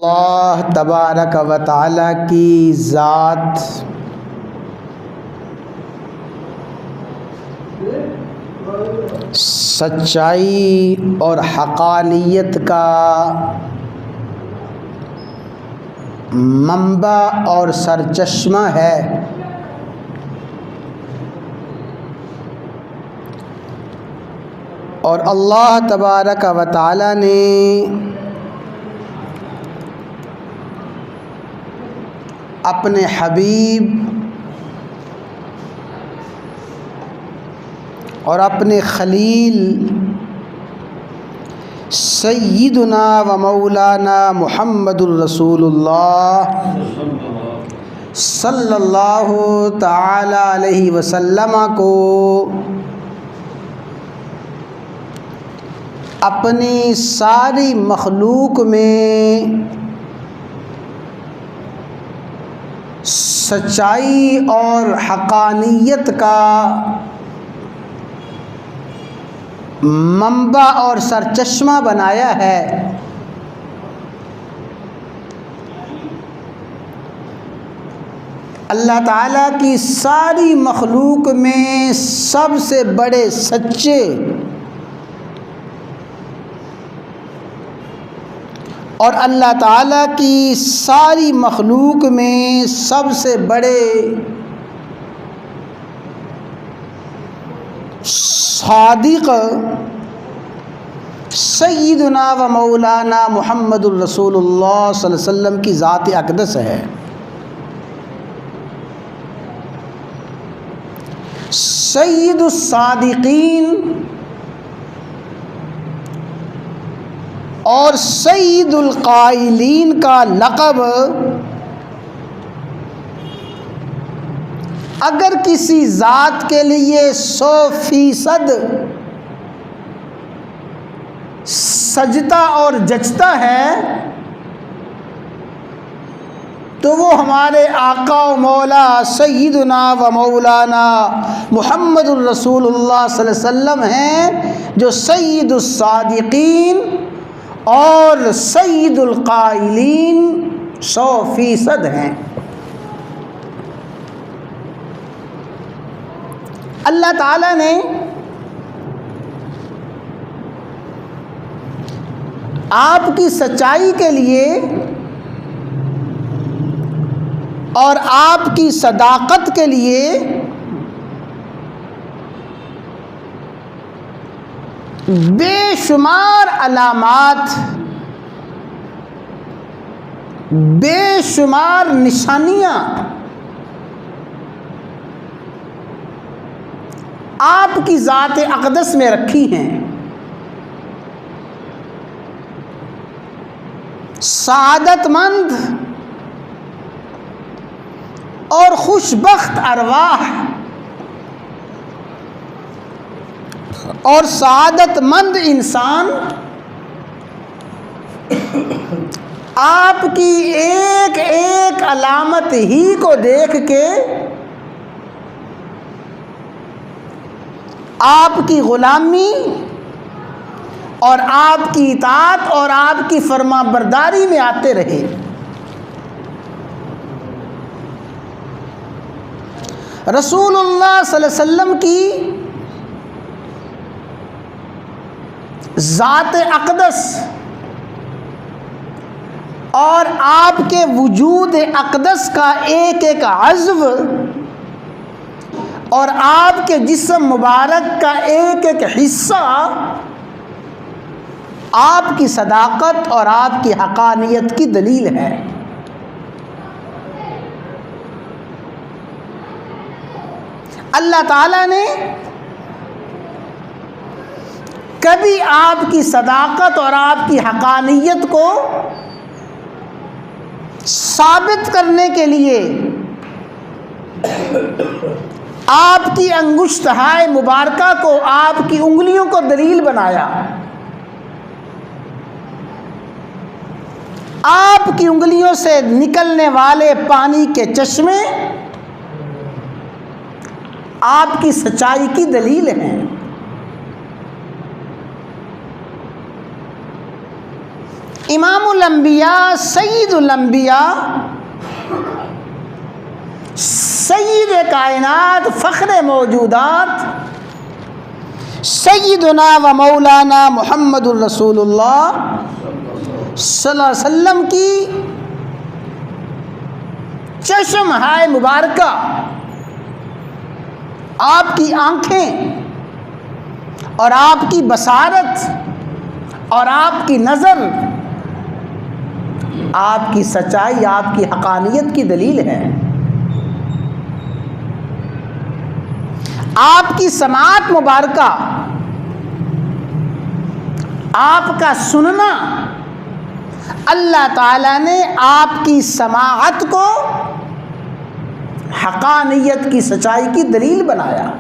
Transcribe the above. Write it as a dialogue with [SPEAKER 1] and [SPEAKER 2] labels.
[SPEAKER 1] اللہ تبارک و تعالی کی ذات سچائی اور حقانیت کا منبع اور سرچشمہ ہے۔ اور اللہ تبارک و تعالی نے اپنے حبیب اور اپنے خلیل سیدنا و مولانا محمد الرسول اللہ صلی اللہ تعالی علیہ وسلم کو اپنی ساری مخلوق میں سچائی اور حقانیت کا منبع اور سرچشمہ بنایا ہے۔ اللہ تعالیٰ کی ساری مخلوق میں سب سے بڑے سچے اور اللہ تعالیٰ کی ساری مخلوق میں سب سے بڑے صادق سیدنا و مولانا محمد الرسول اللہ صلی اللہ علیہ وسلم کی ذات اقدس ہے۔ سید الصادقین اور سید القائلین کا لقب اگر کسی ذات کے لیے 100% سجتا اور جچتا ہے تو وہ ہمارے آقا و مولا سیدنا و مولانا محمد الرسول اللہ صلی اللہ علیہ وسلم ہیں، جو سید الصادقین اور سید القائلین 100% ہیں۔ اللہ تعالیٰ نے آپ کی سچائی کے لیے اور آپ کی صداقت کے لیے بے شمار علامات، بے شمار نشانیاں آپ کی ذات اقدس میں رکھی ہیں۔ سعادت مند اور خوش بخت ارواح اور سعادت مند انسان آپ کی ایک ایک علامت ہی کو دیکھ کے آپ کی غلامی اور آپ کی اطاعت اور آپ کی فرما برداری میں آتے رہے۔ رسول اللہ صلی اللہ علیہ وسلم کی ذات اقدس اور آپ کے وجود اقدس کا ایک ایک عضو اور آپ کے جسم مبارک کا ایک ایک حصہ آپ کی صداقت اور آپ کی حقانیت کی دلیل ہے۔ اللہ تعالیٰ نے کبھی آپ کی صداقت اور آپ کی حقانیت کو ثابت کرنے کے لیے آپ کی انگشتہائے مبارکہ کو، آپ کی انگلیوں کو دلیل بنایا۔ آپ کی انگلیوں سے نکلنے والے پانی کے چشمے آپ کی سچائی کی دلیل ہیں۔ امام الانبیاء، سید الانبیاء، سید کائنات، فخر موجودات، سیدنا و مولانا محمد الرسول اللہ صلی اللہ علیہ وسلم کی چشم ہائے مبارکہ، آپ کی آنکھیں اور آپ کی بصارت اور آپ کی نظر آپ کی سچائی، آپ کی حقانیت کی دلیل ہے۔ آپ کی سماعت مبارکہ، آپ کا سننا، اللہ تعالیٰ نے آپ کی سماعت کو حقانیت کی، سچائی کی دلیل بنایا۔